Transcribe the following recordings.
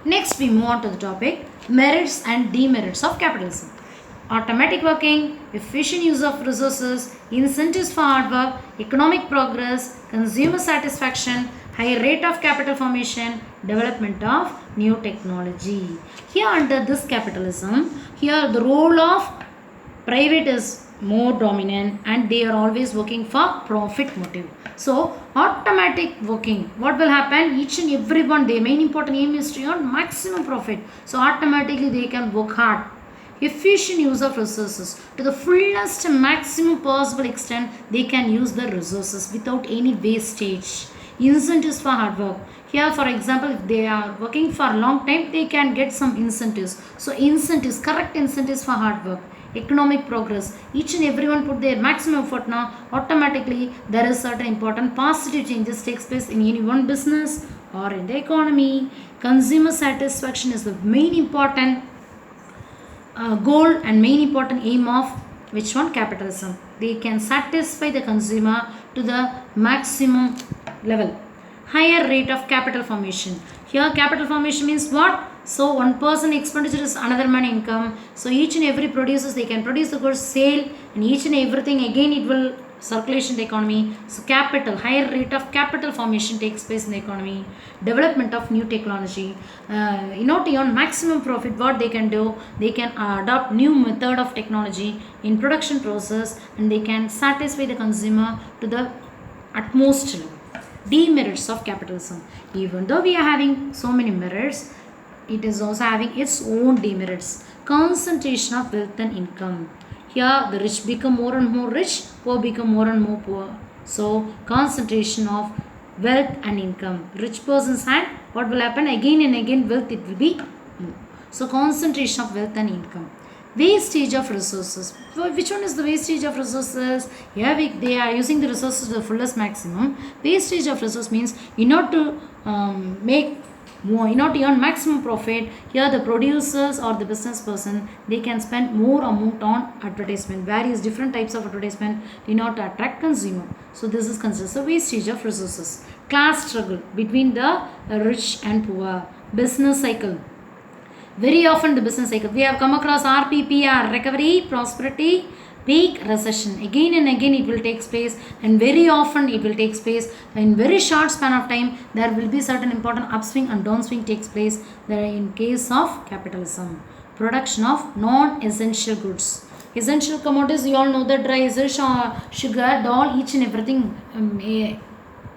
Next, we move on to the topic merits and demerits of capitalism. Automatic working, efficient use of resources, incentives for hard work, economic progress, consumer satisfaction, high rate of capital formation, development of new technology. Here, under this capitalism, here the role of private is more dominant and they are always working for profit motive. So automatic working, what will happen, each and everyone, their main important aim is to earn maximum profit. So automatically they can work hard. Efficient use of resources, to the fullest maximum possible extent they can use the resources without any wastage. Incentives for hard work, here for example if they are working for a long time they can get some incentives. So incentives, correct incentives for hard work. Economic progress, each and everyone put their maximum effort, now automatically there is certain important positive changes takes place in any one business or in the economy. Consumer satisfaction is the main important goal and main important aim of which one, capitalism. They can satisfy the consumer to the maximum level. Higher rate of capital formation, here capital formation means what, so one person expenditure is another man income. So each and every producers, they can produce the goods, sale, and each and everything again it will circulation the economy. So capital, higher rate of capital formation takes place in the economy. Development of new technology, to earn maximum profit, what they can do, they can adopt new method of technology in production process and they can satisfy the consumer to the utmost level. Demerits of capitalism, even though we are having so many merits, it is also having its own demerits. Concentration of wealth and income, here the rich become more and more rich, poor become more and more poor. So concentration of wealth and income, rich person's hand, what will happen, again and again wealth it will be more. So concentration of wealth and income. Wastage of resources, which one is the wastage of resources, here they are using the resources to the fullest maximum. Wastage of resource means in order to make more, in order to earn maximum profit, here the producers or the business person, they can spend more amount on advertisement, various different types of advertisement in order to attract consumer. So this is considered a wastage of resources. Class struggle between the rich and poor. Business cycle, very often the business cycle we have come across RPPR, recovery, prosperity, peak, recession. Again and again it will take place and very often it will take place in very short span of time. There will be certain important upswing and downswing takes place there in case of capitalism. Production of non-essential goods. Essential commodities, you all know that rice, sugar, dal, each and everything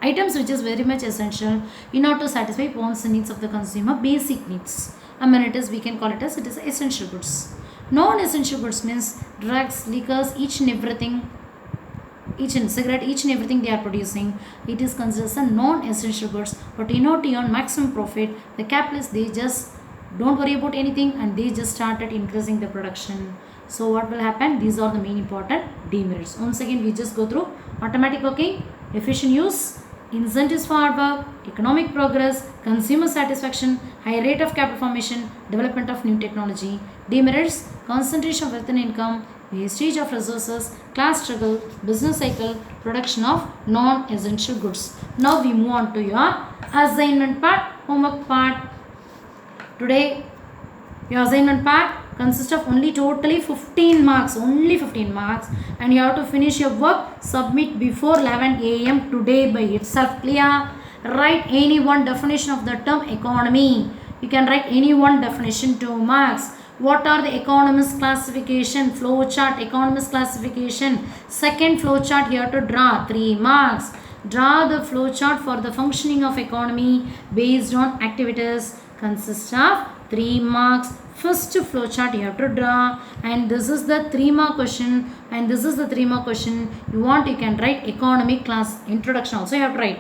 items which is very much essential in order to satisfy wants and needs of the consumer, basic needs. Amenities, we can call it as it is essential goods. Non-essential goods means drugs, liquors, each and everything, each and cigarette, each and everything they are producing, it is considered as a non-essential goods. But in order to earn maximum profit, the capitalists, they just don't worry about anything and they just started increasing the production. So what will happen, these are the main important demerits. Once again we just go through automatic working, efficient use, incentives for hard work, economic progress, consumer satisfaction, high rate of capital formation, development of new technology. Demerits, concentration of wealth and income, wastage of resources, class struggle, business cycle, production of non-essential goods. Now we move on to your assignment part, homework part. Today your assignment part consists of only totally 15 marks, only 15 marks, and you have to finish your work, submit before 11 a.m. today by itself. Clear? Write any one definition of the term economy. You can write any one definition, 2 marks. What are the economist classification? Flow chart, economist classification. Second flow chart you have to draw, 3 marks. Draw the flow chart for the functioning of economy based on activities, consists of 3 marks. First flow chart you have to draw, and this is the 3 mark question, and this is the 3 mark question. You want, you can write economic class introduction also you have to write.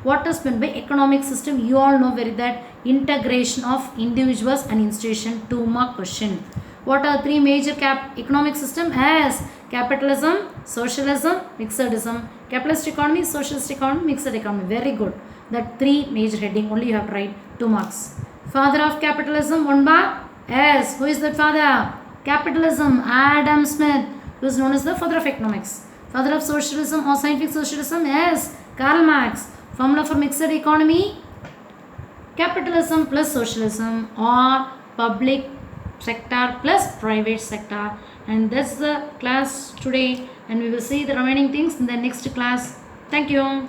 What is meant by economic system? You all know very that integration of individuals and institution, 2 mark question. What are 3 major economic system? As capitalism, socialism, mixedism. Capitalist economy, socialist economy, mixed economy. Very good. That 3 major heading only you have to write, 2 marks. Father of capitalism, 1 mark. Yes, who is that father? Capitalism, Adam Smith, who is known as the father of economics. Father of socialism or scientific socialism, yes, Karl Marx. Formula for mixed economy, capitalism plus socialism, or public sector plus private sector. And that's the class today, and we will see the remaining things in the next class. Thank you.